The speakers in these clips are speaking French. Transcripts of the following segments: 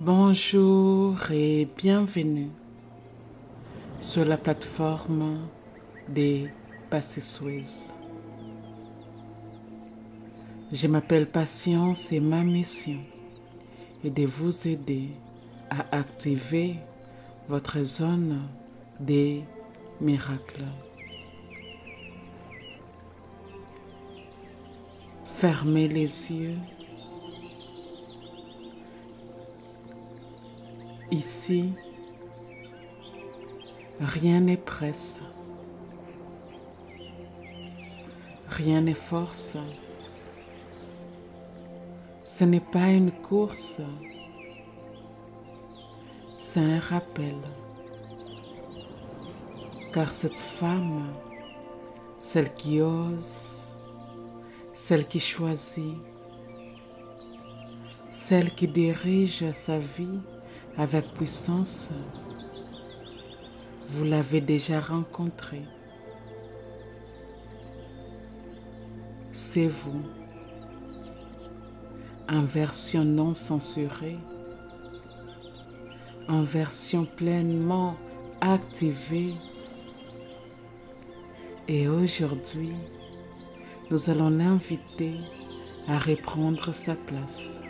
Bonjour et bienvenue sur la plateforme des Passessouises. Je m'appelle Patience et ma mission est de vous aider à activer votre zone des miracles. Fermez les yeux. Ici, rien n'est presse, rien n'est force. Ce n'est pas une course, c'est un rappel. Car cette femme, celle qui ose, celle qui choisit, celle qui dirige sa vie avec puissance, vous l'avez déjà rencontrée. C'est vous, en version non censurée, en version pleinement activée. Et aujourd'hui, nous allons l'inviter à reprendre sa place.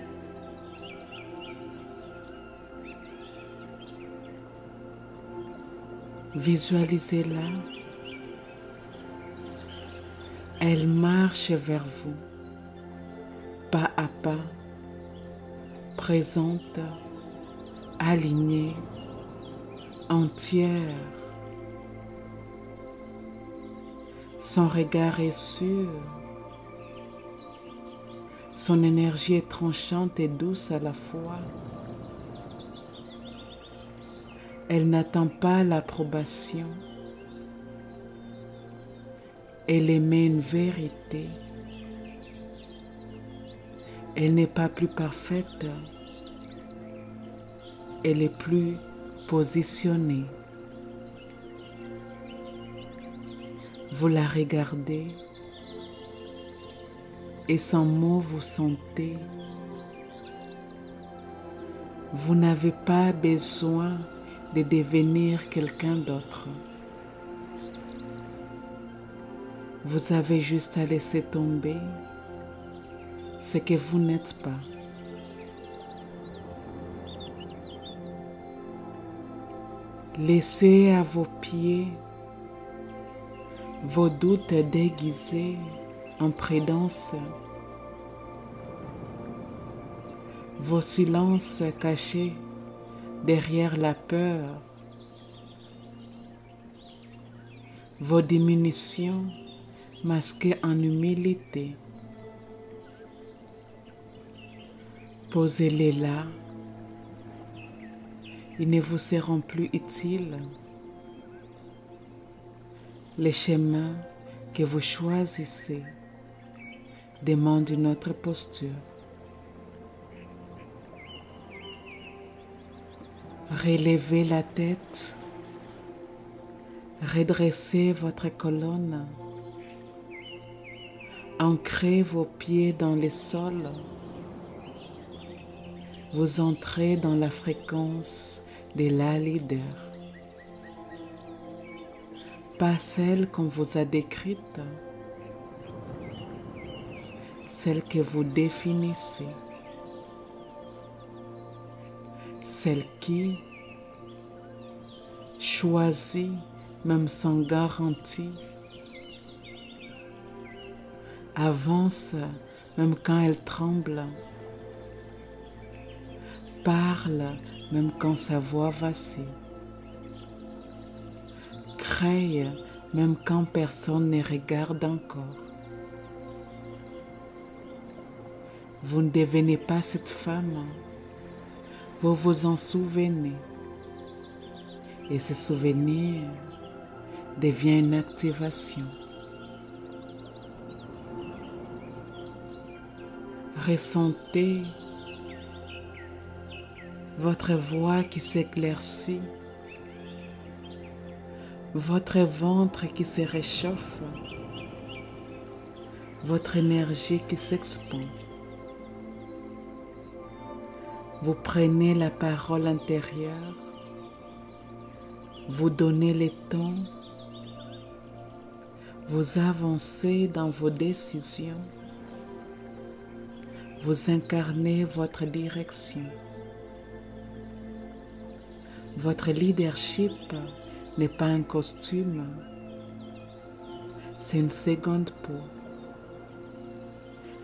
Visualisez-la. Elle marche vers vous, pas à pas, présente, alignée, entière. Son regard est sûr, son énergie est tranchante et douce à la fois. Elle n'attend pas l'approbation. Elle émet une vérité. Elle n'est pas plus parfaite. Elle est plus positionnée. Vous la regardez et sans mots vous sentez. Vous n'avez pas besoin de devenir quelqu'un d'autre. Vous avez juste à laisser tomber ce que vous n'êtes pas. Laissez à vos pieds vos doutes déguisés en prudence, vos silences cachés derrière la peur, vos diminutions masquées en humilité. Posez-les là. Ils ne vous seront plus utiles. Les chemins que vous choisissez demandent une autre posture. Relevez la tête, redressez votre colonne, ancrez vos pieds dans le sol. Vous entrez dans la fréquence de la leader. Pas celle qu'on vous a décrite, celle que vous définissez. Celle qui choisit même sans garantie, avance même quand elle tremble, parle même quand sa voix vacille, crée même quand personne ne regarde encore. Vous ne devenez pas cette femme. Vous vous en souvenez et ce souvenir devient une activation. Ressentez votre voix qui s'éclaircit, votre ventre qui se réchauffe, votre énergie qui s'expand. Vous prenez la parole intérieure, vous donnez le temps, vous avancez dans vos décisions, vous incarnez votre direction. Votre leadership n'est pas un costume, c'est une seconde peau,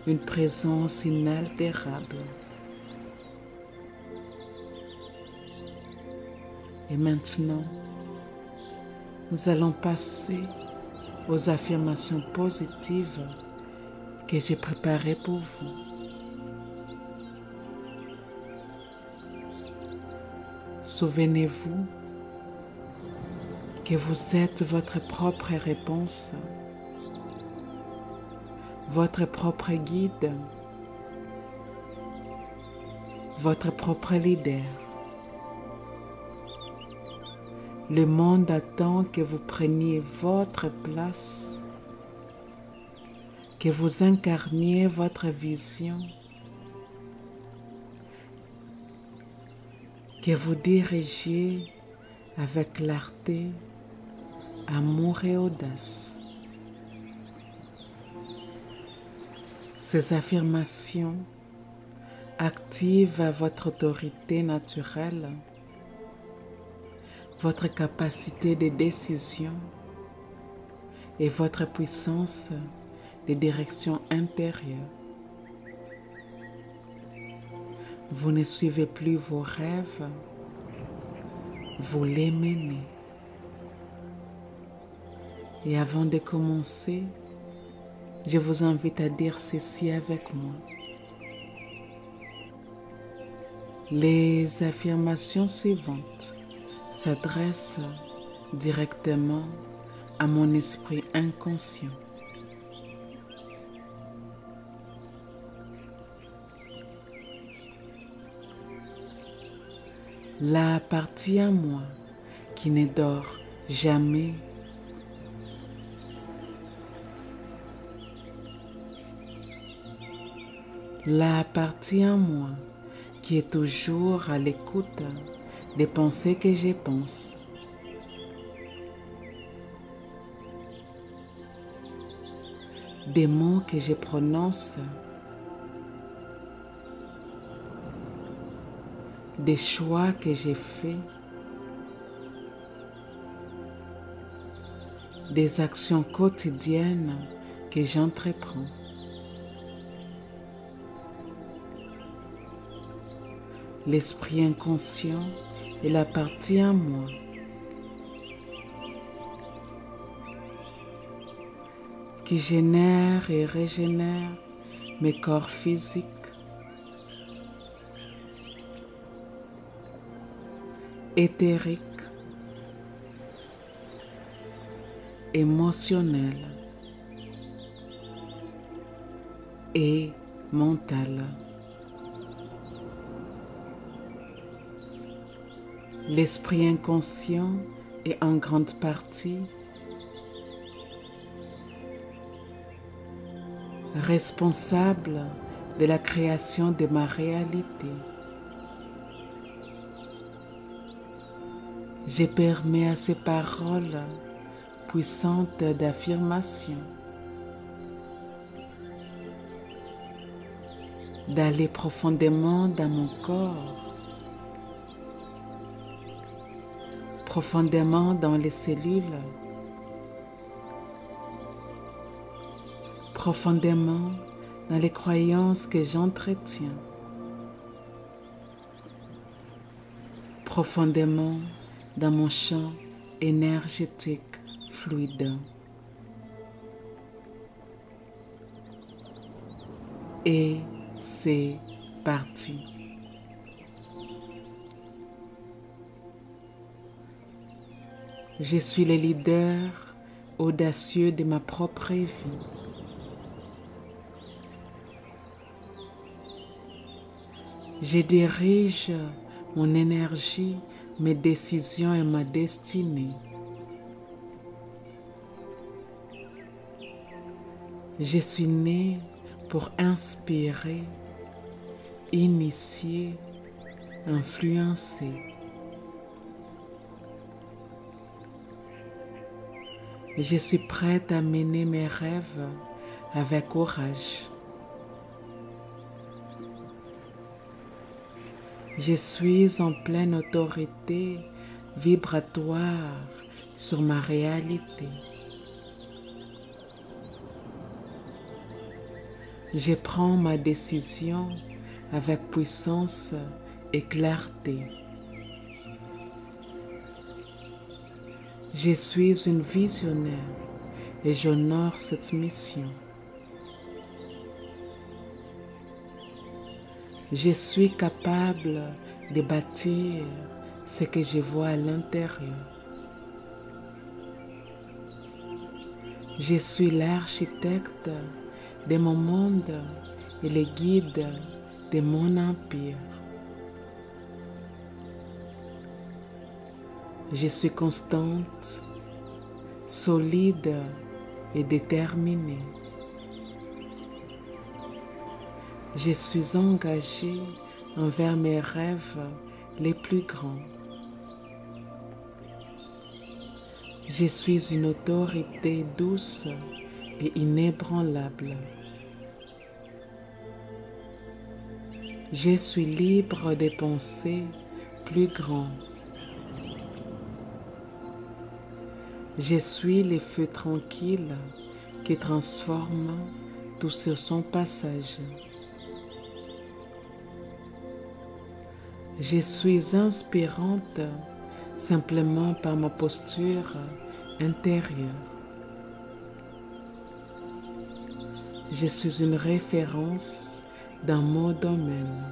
une présence inaltérable. Et maintenant, nous allons passer aux affirmations positives que j'ai préparées pour vous. Souvenez-vous que vous êtes votre propre réponse, votre propre guide, votre propre leader. Le monde attend que vous preniez votre place, que vous incarniez votre vision, que vous dirigiez avec clarté, amour et audace. Ces affirmations activent votre autorité naturelle, votre capacité de décision et votre puissance de direction intérieure. Vous ne suivez plus vos rêves, vous les menez. Et avant de commencer, je vous invite à dire ceci avec moi. Les affirmations suivantes s'adressent directement à mon esprit inconscient. La partie à moi qui ne dort jamais. La partie à moi qui est toujours à l'écoute des pensées que je pense. Des mots que je prononce. Des choix que j'ai faits. Des actions quotidiennes que j'entreprends. L'esprit inconscient est la partie en moi qui génère et régénère mes corps physiques, éthériques, émotionnels et mentales. L'esprit inconscient est en grande partie responsable de la création de ma réalité. Je permets à ces paroles puissantes d'affirmation d'aller profondément dans mon corps, profondément dans les cellules, profondément dans les croyances que j'entretiens, profondément dans mon champ énergétique fluide. Et c'est parti. Je suis le leader audacieux de ma propre vie. Je dirige mon énergie, mes décisions et ma destinée. Je suis né pour inspirer, initier influencer. Je suis prête à mener mes rêves avec courage. Je suis en pleine autorité vibratoire sur ma réalité. Je prends ma décision avec puissance et clarté. Je suis une visionnaire et j'honore cette mission. Je suis capable de bâtir ce que je vois à l'intérieur. Je suis l'architecte de mon monde et le guide de mon empire. Je suis constante, solide et déterminée. Je suis engagée envers mes rêves les plus grands. Je suis une autorité douce et inébranlable. Je suis libre de penser plus grand. Je suis le feu tranquille qui transforme tout sur son passage. Je suis inspirante simplement par ma posture intérieure. Je suis une référence dans mon domaine.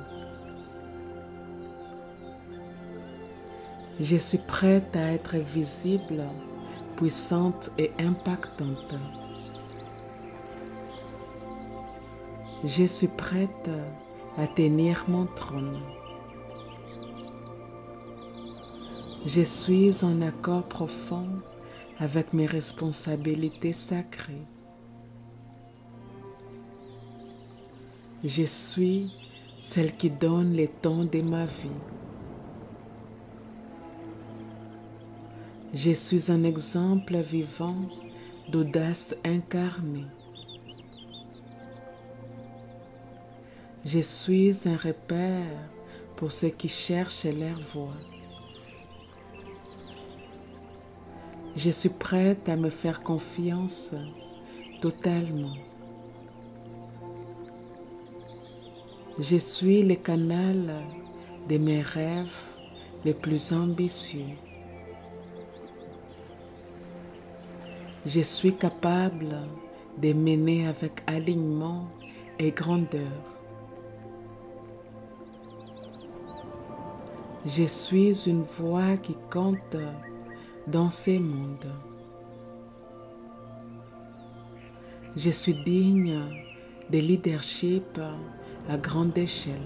Je suis prête à être visible, puissante et impactante. Je suis prête à tenir mon trône. Je suis en accord profond avec mes responsabilités sacrées. Je suis celle qui donne le ton de ma vie. Je suis un exemple vivant d'audace incarnée. Je suis un repère pour ceux qui cherchent leur voie. Je suis prête à me faire confiance totalement. Je suis le canal de mes rêves les plus ambitieux. Je suis capable de mener avec alignement et grandeur. Je suis une voix qui compte dans ces mondes. Je suis digne de leadership à grande échelle.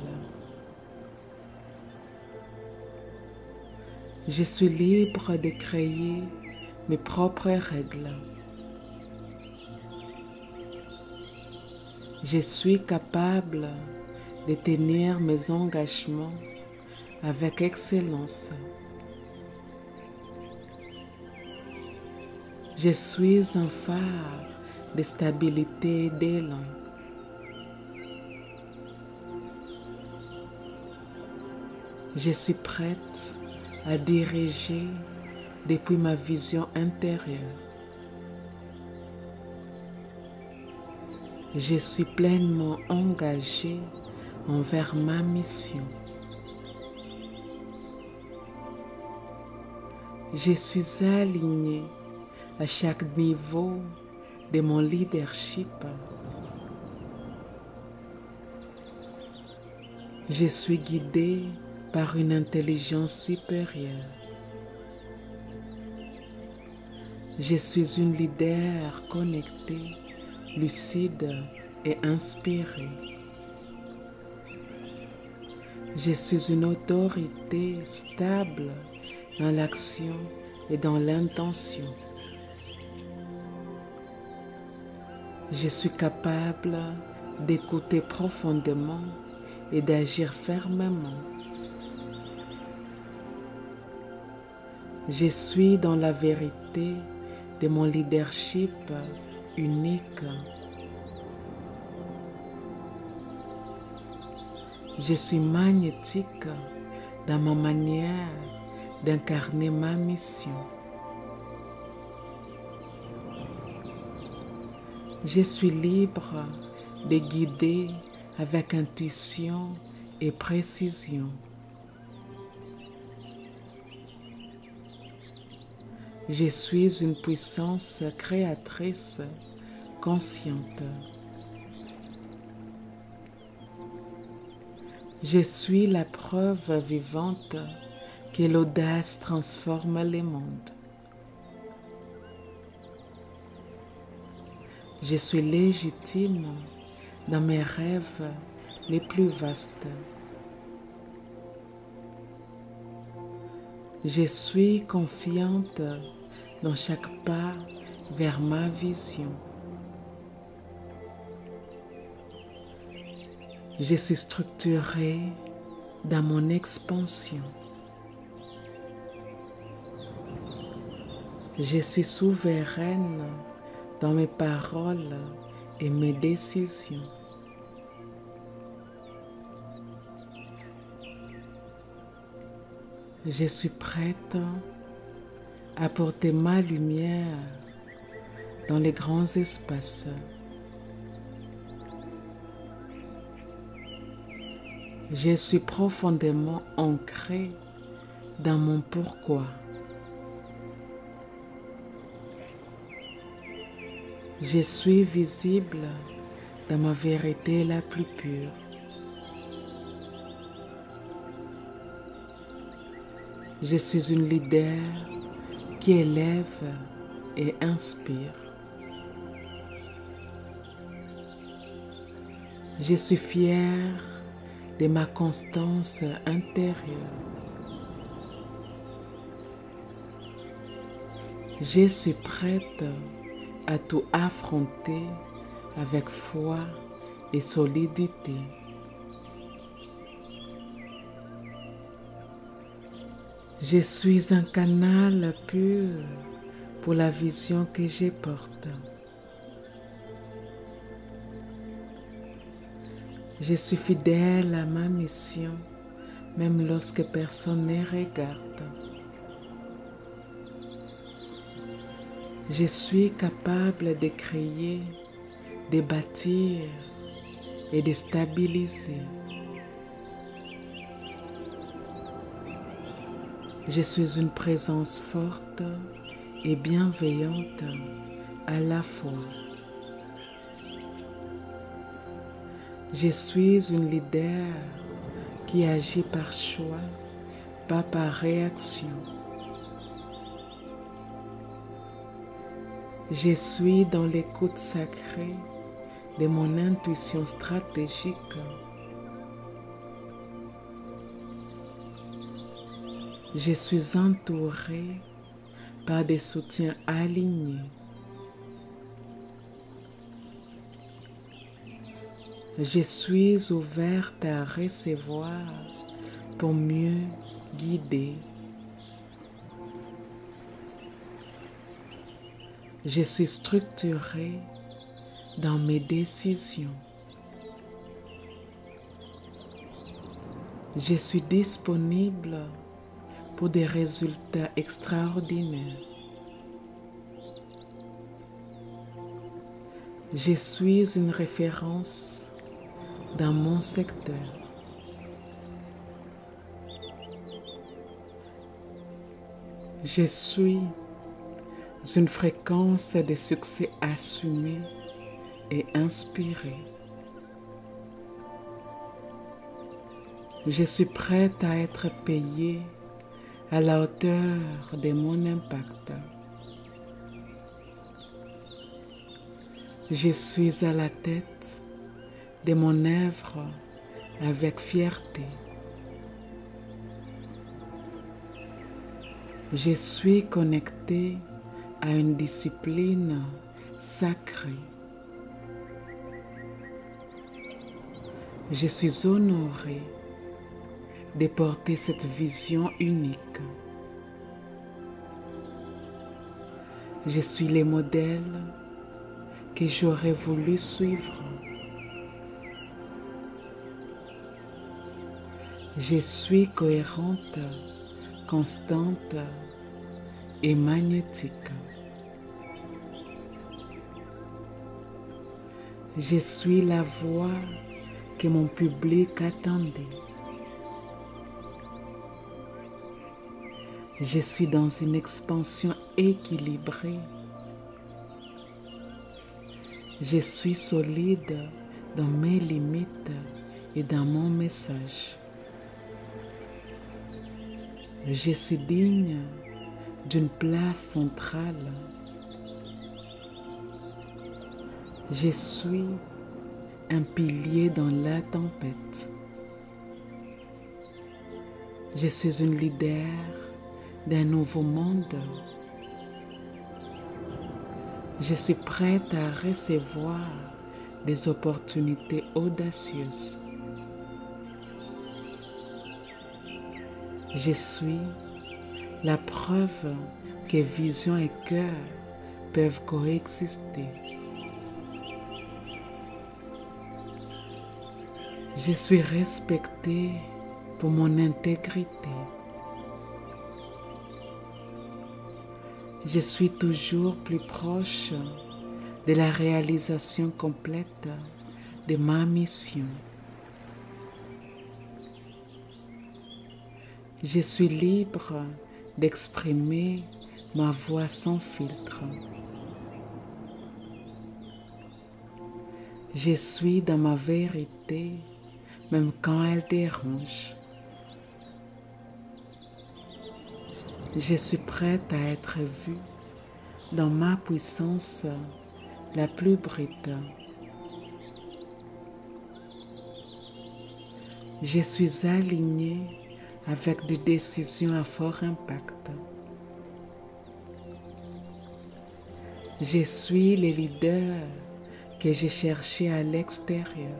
Je suis libre de créer mes propres règles. Je suis capable de tenir mes engagements avec excellence. Je suis un phare de stabilité et d'élan. Je suis prête à diriger depuis ma vision intérieure. Je suis pleinement engagée envers ma mission. Je suis alignée à chaque niveau de mon leadership. Je suis guidée par une intelligence supérieure. Je suis une leader connectée, lucide et inspirée. Je suis une autorité stable dans l'action et dans l'intention. Je suis capable d'écouter profondément et d'agir fermement. Je suis dans la vérité de mon leadership unique. Je suis magnétique dans ma manière d'incarner ma mission. Je suis libre de guider avec intuition et précision. Je suis une puissance créatrice consciente. Je suis la preuve vivante que l'audace transforme le monde. Je suis légitime dans mes rêves les plus vastes. Je suis confiante dans chaque pas vers ma vision. Je suis structurée dans mon expansion. Je suis souveraine dans mes paroles et mes décisions. Je suis prête à porter ma lumière dans les grands espaces. Je suis profondément ancrée dans mon pourquoi. Je suis visible dans ma vérité la plus pure. Je suis une leader qui élève et inspire. Je suis fière de ma constance intérieure. Je suis prête à tout affronter avec foi et solidité. Je suis un canal pur pour la vision que je porte. Je suis fidèle à ma mission, même lorsque personne ne regarde. Je suis capable de créer, de bâtir et de stabiliser. Je suis une présence forte et bienveillante à la fois. Je suis une leader qui agit par choix, pas par réaction. Je suis dans l'écoute sacrée de mon intuition stratégique. Je suis entourée par des soutiens alignés. Je suis ouverte à recevoir pour mieux guider. Je suis structurée dans mes décisions. Je suis disponible pour des résultats extraordinaires. Je suis une référence dans mon secteur. Je suis une fréquence de succès assumée et inspirée. Je suis prête à être payée à la hauteur de mon impact. Je suis à la tête de mon œuvre avec fierté. Je suis connectée à une discipline sacrée. Je suis honorée de porter cette vision unique. Je suis les modèles que j'aurais voulu suivre. Je suis cohérente, constante et magnétique. Je suis la voix que mon public attendait. Je suis dans une expansion équilibrée. Je suis solide dans mes limites et dans mon message. Je suis digne d'une place centrale. Je suis un pilier dans la tempête. Je suis une leader d'un nouveau monde. Je suis prête à recevoir des opportunités audacieuses. Je suis la preuve que vision et cœur peuvent coexister. Je suis respectée pour mon intégrité. Je suis toujours plus proche de la réalisation complète de ma mission. Je suis libre d'exprimer ma voix sans filtre. Je suis dans ma vérité, même quand elle dérange. Je suis prête à être vue dans ma puissance la plus brute. Je suis alignée avec des décisions à fort impact. Je suis le leader que j'ai cherché à l'extérieur.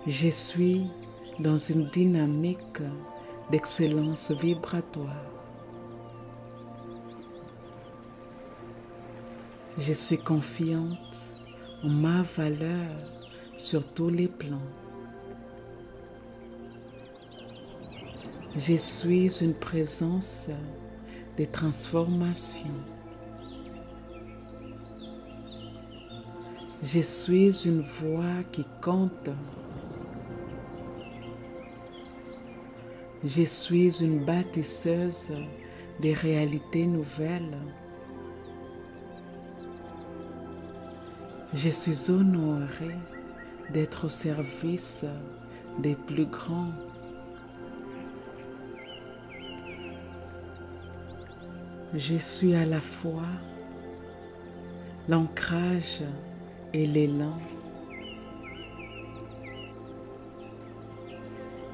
Je suis dans une dynamique d'excellence vibratoire. Je suis confiante en ma valeur sur tous les plans. Je suis une présence de transformation. Je suis une voix qui compte. Je suis une bâtisseuse des réalités nouvelles. Je suis honorée d'être au service des plus grands. Je suis à la fois l'ancrage et l'élan.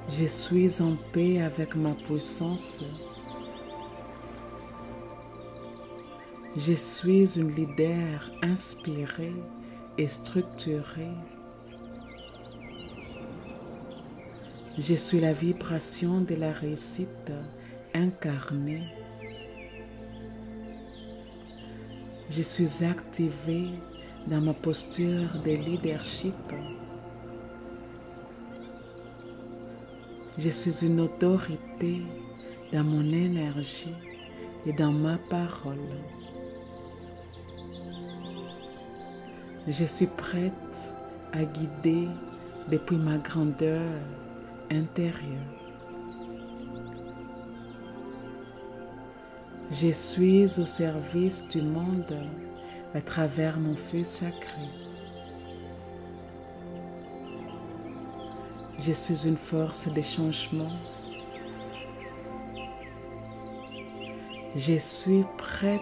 Je suis en paix avec ma puissance. Je suis une leader inspirée et structurée. Je suis la vibration de la réussite incarnée. Je suis activée dans ma posture de leadership. Je suis une autorité dans mon énergie et dans ma parole. Je suis prête à guider depuis ma grandeur intérieure. Je suis au service du monde à travers mon feu sacré. Je suis une force de changement. Je suis prête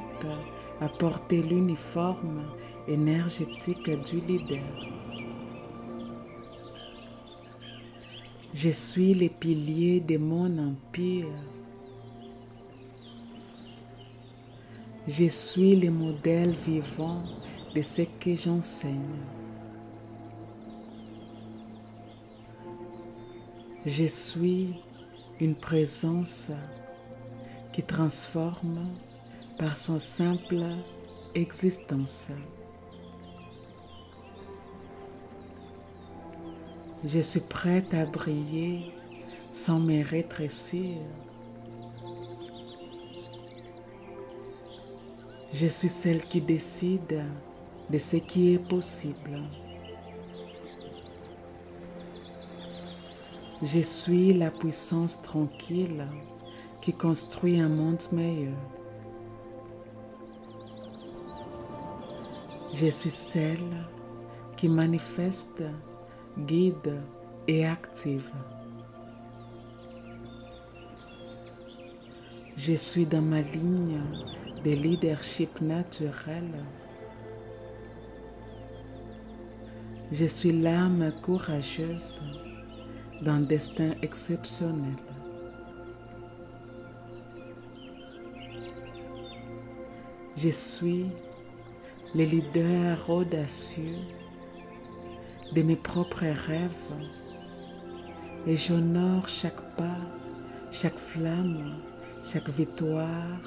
à porter l'uniforme énergétique du leader. Je suis les piliers de mon empire. Je suis le modèle vivant de ce que j'enseigne. Je suis une présence qui transforme par son simple existence. Je suis prête à briller sans me rétrécir. Je suis celle qui décide de ce qui est possible. Je suis la puissance tranquille qui construit un monde meilleur. Je suis celle qui manifeste, guide et active. Je suis dans ma ligne de leadership naturel. Je suis l'âme courageuse d'un destin exceptionnel. Je suis le leader audacieux de mes propres rêves et j'honore chaque pas, chaque flamme, chaque victoire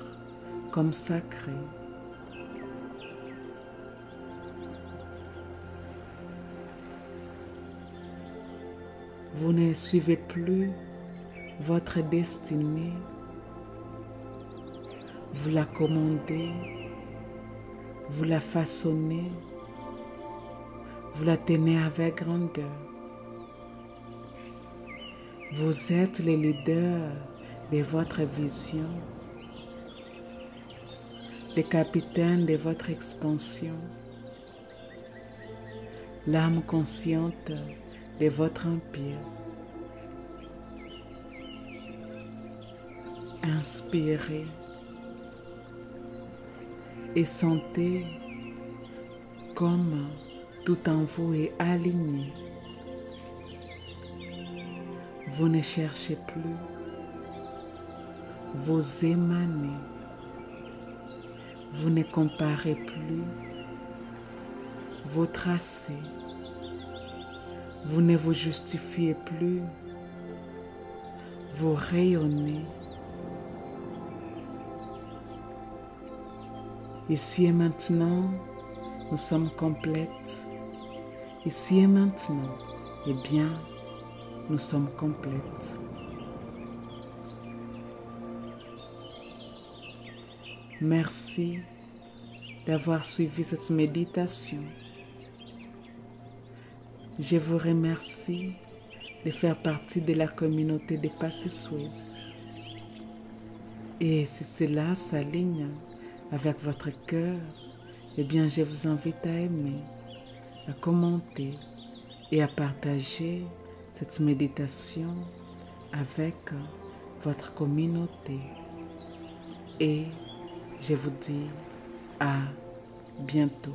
comme sacrée. Vous ne suivez plus votre destinée, vous la commandez, vous la façonnez, vous la tenez avec grandeur. Vous êtes le leader de votre vision, le capitaine de votre expansion, l'âme consciente de votre empire. Inspirez et sentez comme tout en vous est aligné. Vous ne cherchez plus, vous émanez. Vous ne comparez plus, vous tracez. Vous ne vous justifiez plus, vous rayonnez. Ici et maintenant, nous sommes complètes. Ici et maintenant, eh bien, nous sommes complètes. Merci d'avoir suivi cette méditation. Je vous remercie de faire partie de la communauté des Passé Suisse. Et si cela s'aligne avec votre cœur, eh bien je vous invite à aimer, à commenter et à partager cette méditation avec votre communauté. Et je vous dis à bientôt.